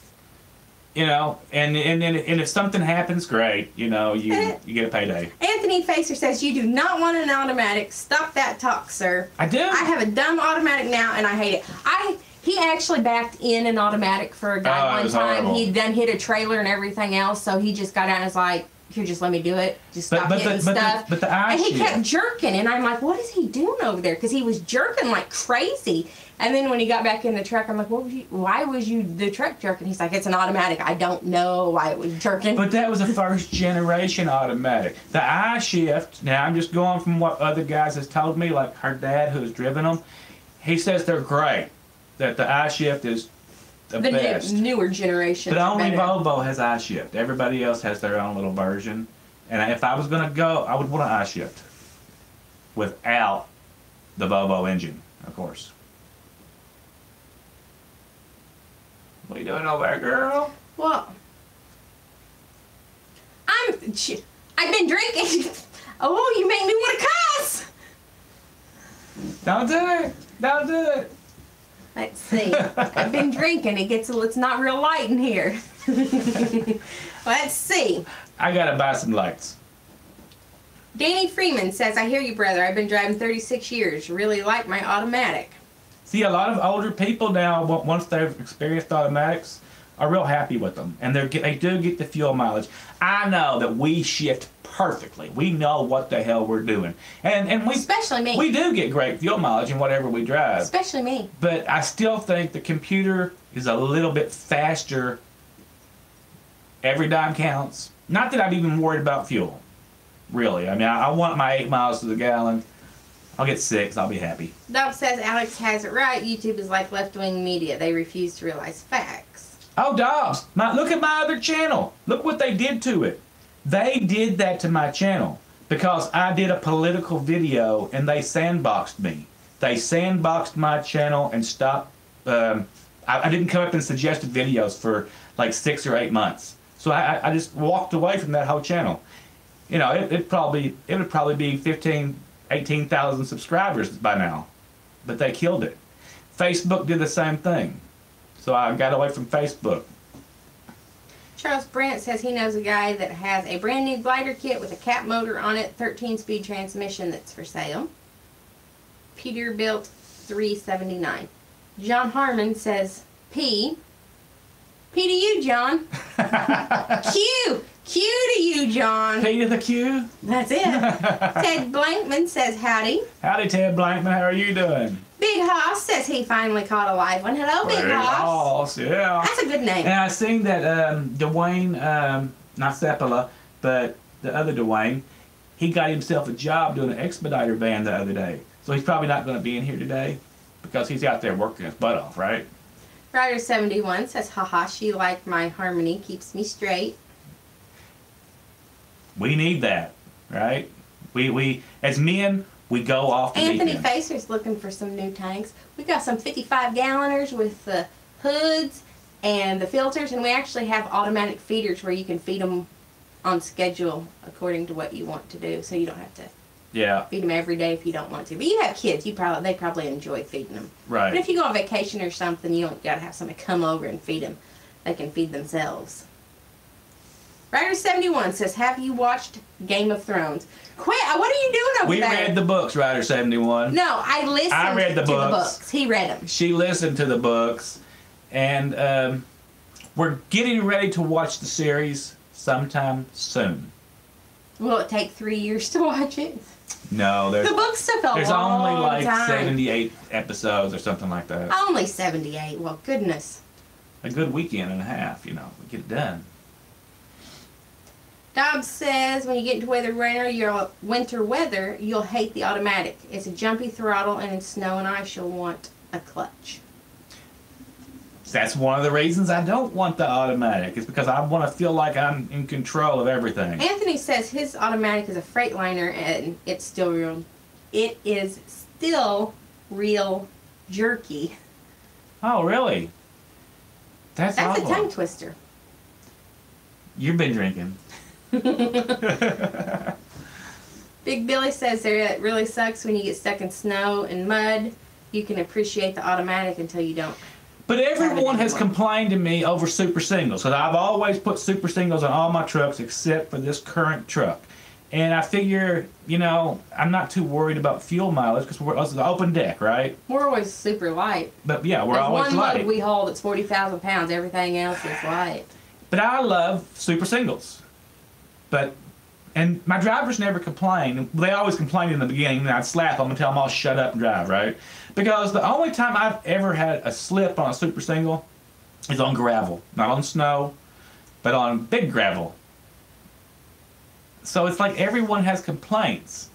You know, and if something happens, great. You know, you get a payday. Anthony Facer says you do not want an automatic. Stop that talk, sir. I do. I have a dumb automatic now, and I hate it. He actually backed in an automatic for a guy one time. Horrible. He'd done hit a trailer and everything else, so he just got out and was like, "Here, just let me do it. Just stop hitting stuff." But the and he kept jerking, and I'm like, "What is he doing over there?" Because he was jerking like crazy. And then when he got back in the truck, I'm like, why was you the truck jerking? He's like, it's an automatic. I don't know why it was jerking. But that was a first generation automatic. The iShift, now I'm just going from what other guys has told me, like her dad who's driven them. He says they're great. That the iShift is the best. Newer generation. But only Volvo has iShift. Everybody else has their own little version. And if I was going to go, I would want an iShift. Without the Volvo engine, of course. What are you doing over there, girl? Well, I've been drinking. Oh, you make me want to cuss. Don't do it. Don't do it. Let's see. I've been drinking. It's not real light in here. Let's see. I gotta buy some lights. Danny Freeman says, I hear you, brother. I've been driving 36 years. Really like my automatic. See, a lot of older people now, once they've experienced automatics, are real happy with them. And they do get the fuel mileage. I know that we shift perfectly. We know what the hell we're doing. And we, especially me. We do get great fuel mileage in whatever we drive. Especially me. But I still think the computer is a little bit faster. Every dime counts. Not that I'm even worried about fuel. Really. I mean, I want my 8 miles to the gallon. I'll get 6. I'll be happy. Dob says Alex has it right. YouTube is like left-wing media. They refuse to realize facts. Oh, Dobbs, look at my other channel. Look what they did to it. They did that to my channel. because I did a political video and they sandboxed me. They sandboxed my channel and stopped. I didn't come up and suggested videos for like 6 or 8 months. So I just walked away from that whole channel. You know, it would probably be 18,000 subscribers by now, but they killed it. Facebook did the same thing, so I got away from Facebook. Charles Brandt says he knows a guy that has a brand new glider kit with a cat motor on it, 13-speed transmission that's for sale. Peterbilt 379. John Harmon says P to you, John. Q to you, John. P to the Q. That's it. Ted Blankman says howdy. Howdy, Ted Blankman. How are you doing? Big Hoss says he finally caught a live one. Hello, Big Hoss. Yeah. That's a good name. And I seen that Dwayne, not Seppala, but the other Dwayne, he got himself a job doing an expediter van the other day. So he's probably not going to be in here today because he's out there working his butt off, right? Ryder71 says, haha, she liked my harmony, keeps me straight. We need that, right? We as men, we go off the Anthony deep end. Facer's looking for some new tanks. We got some 55-galloners with the hoods and the filters, and we actually have automatic feeders where you can feed them on schedule according to what you want to do, so you don't have to feed them every day if you don't want to. But you have kids, they probably enjoy feeding them. Right. But if you go on vacation or something, you don't got to have somebody come over and feed them. They can feed themselves. Ryder71 says, have you watched Game of Thrones? Quit! What are you doing over there? We read the books, Ryder71. No, I listened to the books. He read them. She listened to the books. And we're getting ready to watch the series sometime soon. Will it take 3 years to watch it? No, the books took a long time. There's only like 78 episodes or something like that. Only 78. Well, goodness. A good weekend and a half, you know, we get it done. Dobbs says when you get into winter weather, you'll hate the automatic. It's a jumpy throttle, and in snow and ice, you'll want a clutch. That's one of the reasons I don't want the automatic. It's because I want to feel like I'm in control of everything. Anthony says his automatic is a Freightliner, and it's still real. It is still real jerky. Oh, really? That's a tongue twister. You've been drinking. Big Billy says it really sucks when you get stuck in snow and mud. You can appreciate the automatic until you don't. But everyone has complained to me over super singles. So I've always put super singles on all my trucks except for this current truck. And I figure, you know, I'm not too worried about fuel mileage because we're the open deck, right? We're always super light. But yeah, we're always light. One load we hold that's 40,000 pounds. Everything else is light. But I love super singles. And my drivers never complain. They always complain in the beginning, and I'd slap them and tell them all shut up and drive, right? Because the only time I've ever had a slip on a super single is on gravel. Not on snow, but on big gravel. So it's like everyone has complaints.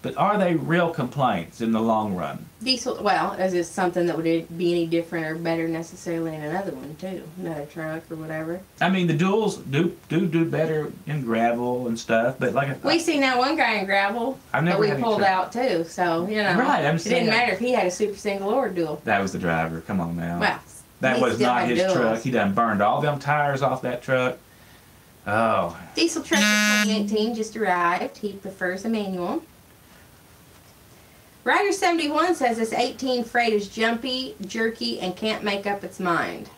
But are they real complaints in the long run? Diesel, well, is it something that would be any different or better necessarily in another one, too? Another truck or whatever? I mean, the duals do better in gravel and stuff, but like... We seen that one guy in gravel that we pulled out, too, so, you know. Right, it didn't matter if he had a super single or a dual. That was the driver, come on now. Well, that was not his truck. He done burned all them tires off that truck. Oh. Diesel truck for 2018 just arrived. He prefers a manual. Ryder71 says this 18 Freight is jumpy, jerky, and can't make up its mind.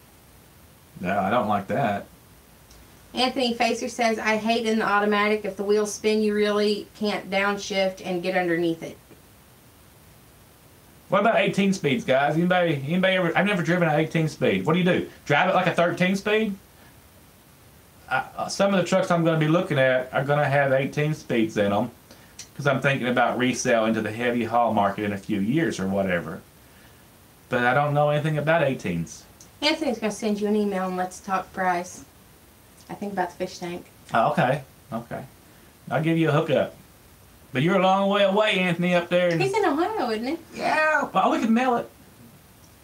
No, I don't like that. Anthony Facer says, I hate in the automatic. If the wheels spin, you really can't downshift and get underneath it. What about 18 speeds, guys? Anybody ever? I've never driven an 18 speed. What do? Drive it like a 13 speed? Some of the trucks I'm going to be looking at are going to have 18 speeds in them. Because I'm thinking about resale into the heavy haul market in a few years or whatever. But I don't know anything about 18s. Anthony's going to send you an email and let's talk price. I think about the fish tank. Oh, okay. Okay. I'll give you a hookup. But you're a long way away, Anthony, up there. He's in Ohio, isn't he? Yeah. Well, we could mail it.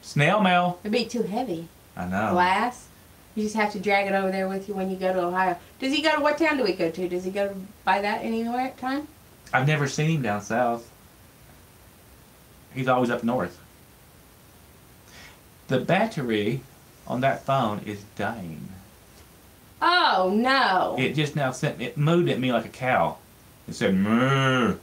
Snail mail. It'd be too heavy. I know. Glass. You just have to drag it over there with you when you go to Ohio. Does he go to, what town do we go to? Does he go to buy that anywhere at time? I've never seen him down south. He's always up north. The battery on that phone is dying. Oh no! It just now it mooed at me like a cow. It said moo.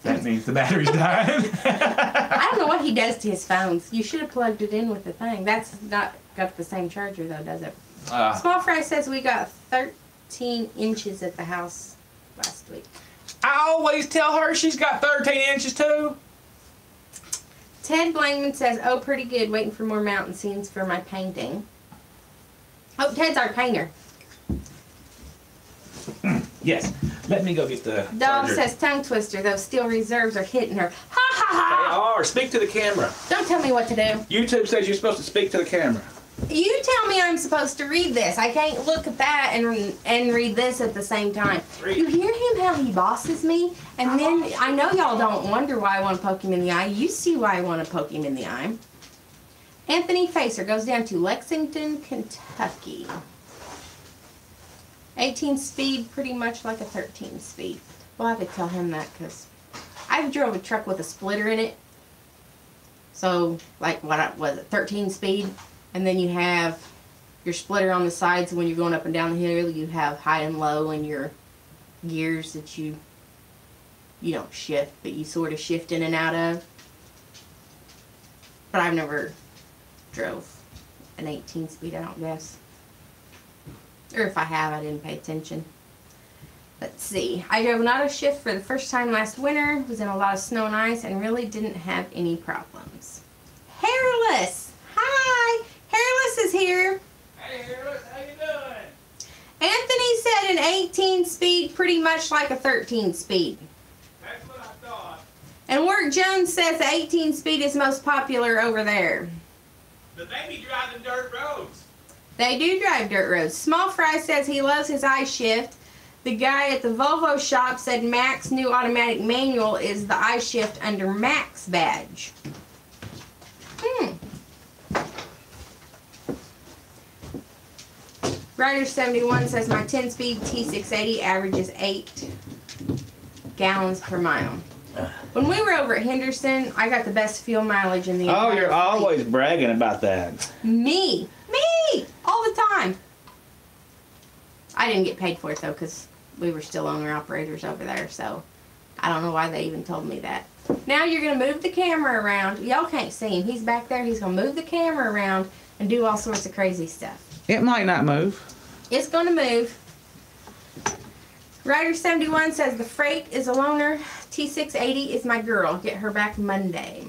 That means the battery's dying. I don't know what he does to his phones. You should have plugged it in with the thing. That's not got the same charger though, does it? Small Fry says we got 13 inches at the house last week. I always tell her she's got 13 inches too. Ted Blangman says, oh, pretty good. Waiting for more mountain scenes for my painting. Oh, Ted's our painter. Yes. Let me go get the Dog charger. says, tongue twister. Those steel reserves are hitting her. Ha ha They ha! are. Speak to the camera. Don't tell me what to do. YouTube says you're supposed to speak to the camera. You tell me I'm supposed to read this. I can't look at that and read this at the same time. Read. You hear him how he bosses me? And then I know y'all don't wonder why I want to poke him in the eye. You see why I want to poke him in the eye. Anthony Facer goes down to Lexington, Kentucky. 18 speed, pretty much like a 13 speed. Well, I could tell him that because I drove a truck with a splitter in it. So, like, what was it, 13 speed? And then you have your splitter on the sides. So when you're going up and down the hill, you have high and low and your gears that you don't shift, but you sort of shift in and out of. But I've never drove an 18 speed, I don't guess. Or if I have, I didn't pay attention. Let's see. I drove an auto shift for the first time last winter. Was in a lot of snow and ice and really didn't have any problems. Hairless! Hi! Hairless is here. Hey, Hairless, how you doing? Anthony said an 18 speed, pretty much like a 13 speed. That's what I thought. And Work Jones says the 18 speed is most popular over there. But they be driving dirt roads. They do drive dirt roads. Small Fry says he loves his iShift. The guy at the Volvo shop said Mac's new automatic manual is the iShift under Mac's badge. Rider71 says my 10-speed T680 averages 8 gallons per mile. When we were over at Henderson, I got the best fuel mileage in the entire Oh, you're fleet. always bragging about that. Me, all the time. I didn't get paid for it though, because we were still owner-operators over there, so I don't know why they even told me that. Now you're going to move the camera around. Y'all can't see him. He's back there. He's going to move the camera around and do all sorts of crazy stuff. It might not move. It's going to move. Rider71 says the freight is a loaner. T680 is my girl. Get her back Monday.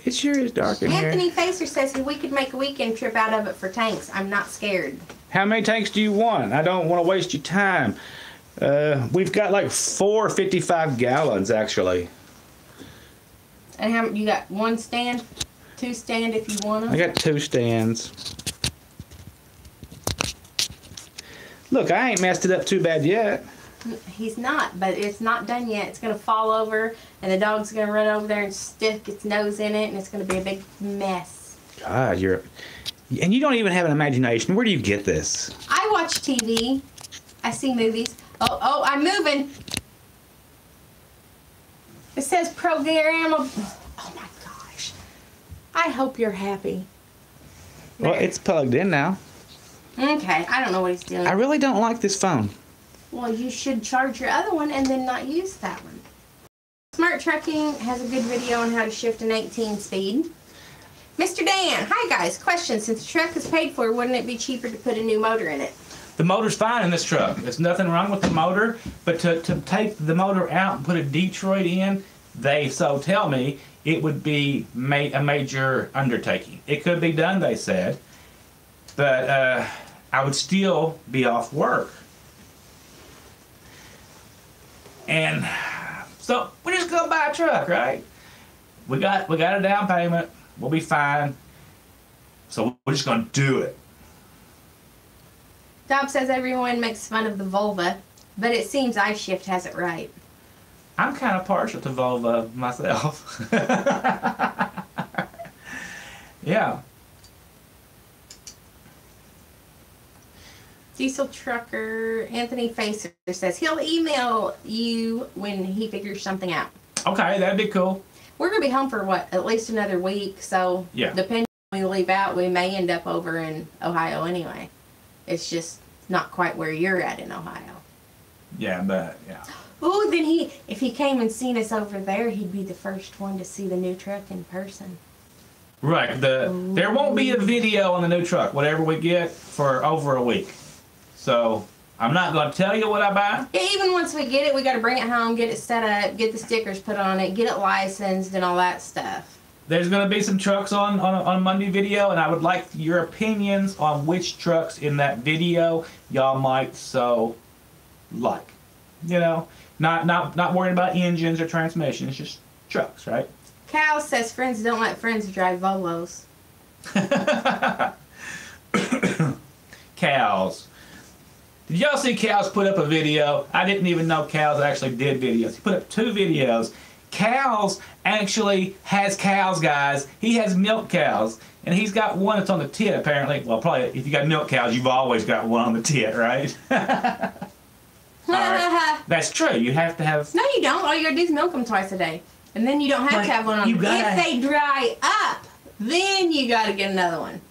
It sure is dark in here. Anthony Facer says we could make a weekend trip out of it for tanks. I'm not scared. How many tanks do you want? I don't want to waste your time. We've got like 4 55 gallons actually. And how you got one stand, two stand if you want them? I got 2 stands. Look, I ain't messed it up too bad yet. He's not, but it's not done yet. It's going to fall over, and the dog's going to run over there and stick its nose in it, and it's going to be a big mess. God, and you don't even have an imagination. Where do you get this? I watch TV. I see movies. Oh, I'm moving. It says programmable. Oh my gosh. I hope you're happy. Well, it's plugged in now. Okay, I don't know what he's doing. I really don't like this phone. Well, you should charge your other one and then not use that one. Smart Trucking has a good video on how to shift an 18 speed. Mr. Dan, hi guys. Question, since the truck is paid for, wouldn't it be cheaper to put a new motor in it? The motor's fine in this truck. There's nothing wrong with the motor, but to take the motor out and put a Detroit in, they so tell me it would be a major undertaking. It could be done, they said, but I would still be off work. And so we're just gonna buy a truck, right? We got a down payment. We'll be fine. So we're just gonna do it. Dob says everyone makes fun of the Volvo, but it seems iShift has it right. I'm kind of partial to Volvo myself. Yeah. Diesel trucker Anthony Facer says he'll email you when he figures something out. Okay, that'd be cool. We're going to be home for, what, at least another week. So, yeah. Depending on when we leave out, we may end up over in Ohio anyway. It's just not quite where you're at in Ohio. Yeah, but, yeah. Ooh, then if he came and seen us over there, he'd be the first one to see the new truck in person. Right. There won't be a video on the new truck, whatever we get, for over a week. So, I'm not going to tell you what I buy. Yeah, even once we get it, we got to bring it home, get it set up, get the stickers put on it, get it licensed, and all that stuff. There's going to be some trucks on Monday video, and I would like your opinions on which trucks in that video y'all might so like. You know, not worrying about engines or transmissions, just trucks, right? Cal says friends don't let friends drive Volos. Cows. Did y'all see Cows put up a video? I didn't even know Cows actually did videos. He put up 2 videos. Cows actually has cows, guys. He has milk cows. And he's got one that's on the tit, apparently. Well, probably if you got milk cows, you've always got one on the tit, right? Right. That's true. You have to have... No, you don't. All you gotta do is milk them twice a day. And then you don't have to have one on them. If they dry up, then you gotta get another one.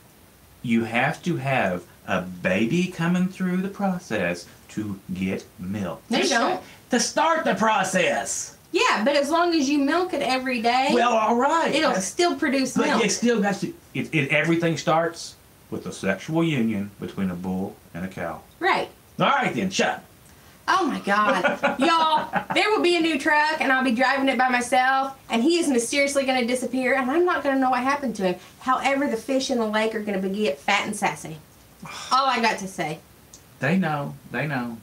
You have to have a baby coming through the process to get milk. No, you don't. To start the process. Yeah, but as long as you milk it every day... Well, all right. It'll still produce milk. But it still has to... Everything starts with a sexual union between a bull and a cow. Right. All right, then. Shut up. Oh, my God. Y'all, there will be a new truck, and I'll be driving it by myself, and he is mysteriously going to disappear, and I'm not going to know what happened to him. However, the fish in the lake are going to get fat and sassy. All I got to say. They know. They know.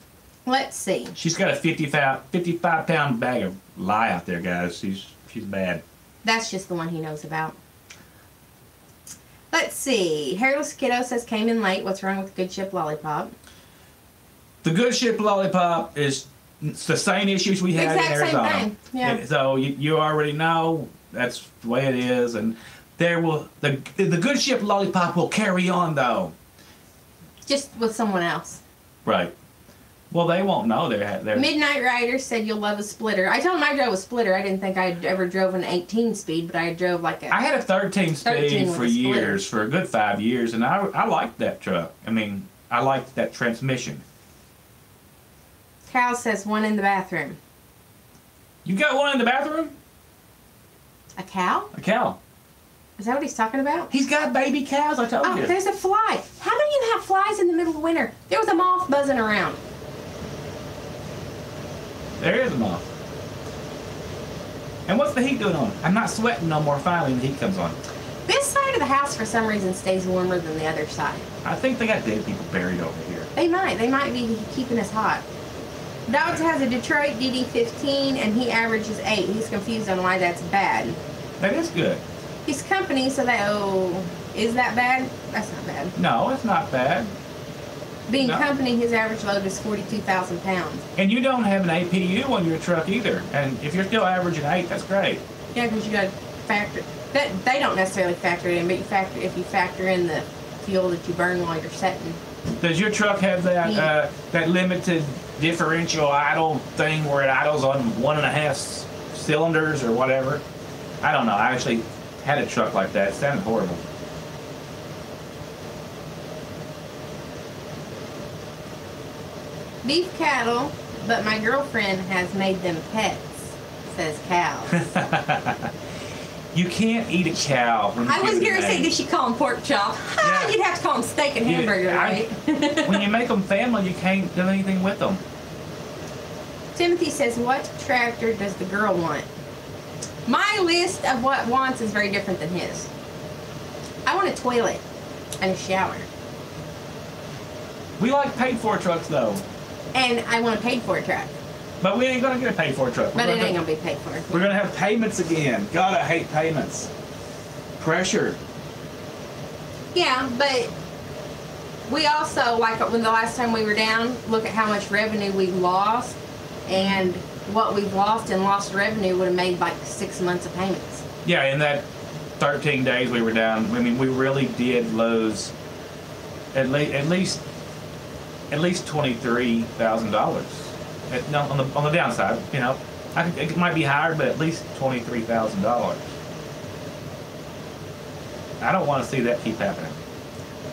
Let's see. She's got a 55-pound bag of lie out there, guys. She's bad. That's just the one he knows about. Let's see. Hairless Kiddo says, came in late. What's wrong with Good Ship Lollipop? The Good Ship Lollipop is it's the same issues we had in Arizona. Same thing. Yeah. So you already know that's the way it is, and the Good Ship Lollipop will carry on though. Just with someone else. Right. Well, they won't know they're... Midnight Rider said you'll love a splitter. I told him I drove a splitter. I didn't think I ever drove an 18 speed, but I drove like a... I had a 13 speed for years, for a good 5 years, and I liked that truck. I mean, I liked that transmission. Cal says one in the bathroom. You got one in the bathroom? A cow? A cow. Is that what he's talking about? He's got baby cows, I told you. Oh, there's a fly. How do you have flies in the middle of winter? There was a moth buzzing around. There is a moth. And what's the heat doing on? I'm not sweating no more finally when the heat comes on. This side of the house, for some reason, stays warmer than the other side. I think they got dead people buried over here. They might. They might be keeping us hot. Dogs has a Detroit DD15, and he averages 8. He's confused on why that's bad. That is good. He's company, so is that bad? That's not bad. No, it's not bad. Being company, his average load is 42,000 pounds. And you don't have an APU on your truck either. And if you're still averaging 8, that's great. Yeah, because you got to factor that. They don't necessarily factor it in, but if you factor in the fuel that you burn while you're setting. Does your truck have that that limited differential idle thing where it idles on 1.5 cylinders or whatever? I don't know. I actually had a truck like that. It sounded horrible. Beef cattle, but my girlfriend has made them pets, says cows. You can't eat a cow. I was going to say, did she call them pork chop? Yeah. You'd have to call them steak and hamburger, right? When you make them family, you can't do anything with them. Timothy says, what tractor does the girl want? My list of what wants is very different than his. I want a toilet and a shower. We like paid-for trucks, though. And I want a paid-for truck. But we ain't going to get a paid-for truck. But it ain't going to be paid for. We're going to have payments again. God, I hate payments. Pressure. Yeah, but we also, like when the last time we were down, look at how much revenue we lost. And what we've lost in lost revenue would have made like 6 months of payments. Yeah, in that 13 days we were down, I mean, we really did lose at least at least $23,000. No, on the downside, you know, it might be higher, but at least $23,000. I don't want to see that keep happening.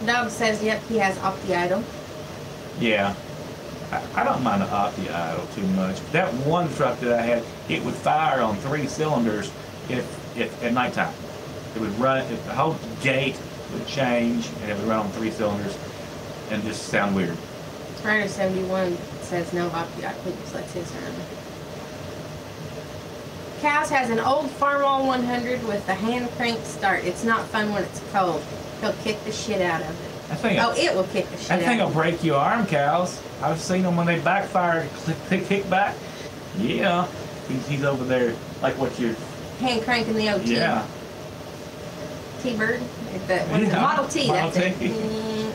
Doug says, yep, he has Opti-Idle. Yeah. I don't mind the Opti-Idle too much. That one truck that I had, it would fire on 3 cylinders if at nighttime. It would run, the whole gate would change, and it would run on 3 cylinders and just sound weird. Ryder 71 says no Opti-Idle, just lets his run. Cows has an old Farmall 100 with the hand crank start. It's not fun when it's cold. He'll kick the shit out of it. It will kick the shit out of it. That thing will break your arm, Cows. I've seen them when they backfire, kick back. Yeah. He's over there, like what you're... Hand cranking the OT. Yeah. T-Bird. Model T, Model that's T. it.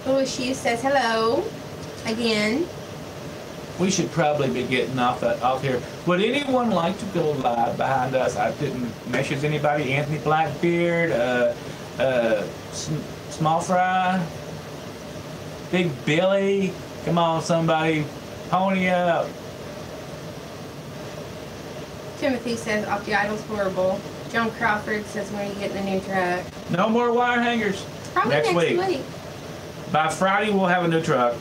Louis Hughes says hello. Again. We should probably be getting off here. Would anyone like to go live behind us? I didn't message anybody. Anthony Blackbeard, Small Fry, Big Billy. Come on, somebody, pony up. Timothy says Opti-Idle's horrible. John Crawford says when are you getting a new truck? No more wire hangers. Probably next week. By Friday, we'll have a new truck.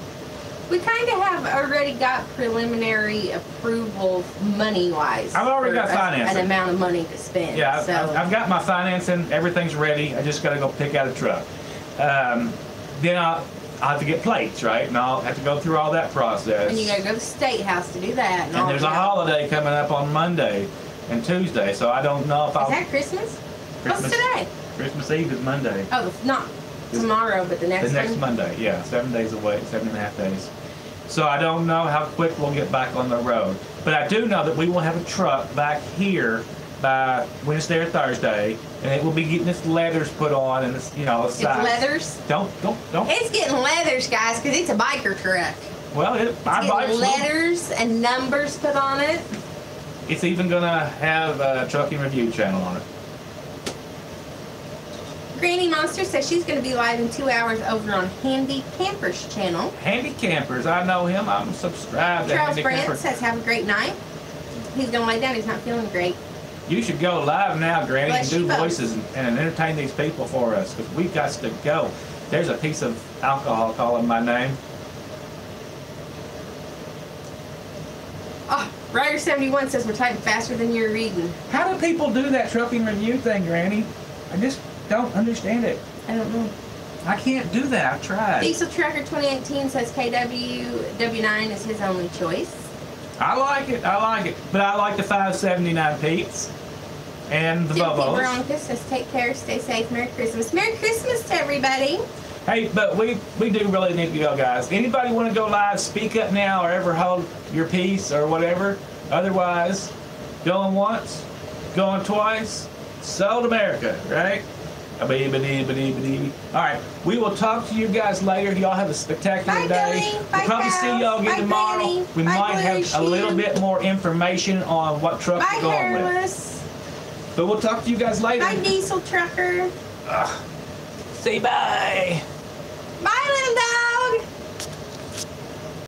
We kind of have already got preliminary approval money-wise. I've already got financing. An amount of money to spend. Yeah, so. I've got my financing. Everything's ready. I just got to go pick out a truck. Then I'll have to get plates, right? And I'll have to go through all that process. And you got to go to the State House to do that. And there's a holiday coming up on Monday and Tuesday, so I don't know if I'll... Is that Christmas? What's today? Christmas Eve is Monday. Oh, not tomorrow, but the next one? The next Monday, yeah. 7 days away, 7.5 days. So I don't know how quick we'll get back on the road. But I do know that we will have a truck back here by Wednesday or Thursday, and it will be getting its leathers put on and it's, you know, it's leathers? Don't. It's getting leathers, guys, because it's a biker truck. Well, it's getting letters and numbers put on it. It's even going to have a trucking review channel on it. Granny Monster says she's going to be live in 2 hours over on Handy Campers channel. Handy Campers, I know him. I'm subscribed to Charles Handy Brandt Campers. says have a great night. He's going to lay down. He's not feeling great. You should go live now, Granny, Bless and do you voices and entertain these people for us, because we've got to go. There's a piece of alcohol calling my name. Oh, Ryder 71 says we're typing faster than you're reading. How do people do that trucking review thing, Granny? I just don't understand it. I don't know. I can't do that. I've tried. Diesel Tracker 2018 says KW W9 is his only choice. I like it. But I like the 579 Pete's and the Bubos. Veronica says take care, stay safe, Merry Christmas. Merry Christmas to everybody. Hey, but we do really need to go, guys. Anybody want to go live, speak up now or ever hold your peace or whatever. Otherwise, going once, going twice, sold America, right? All right, we will talk to you guys later. Y'all have a spectacular day. Billy. We'll probably see y'all again tomorrow. Granny. We might have a little bit more information on what truck we're going with. But we'll talk to you guys later. Bye, Diesel Trucker. Say bye. Bye, little dog.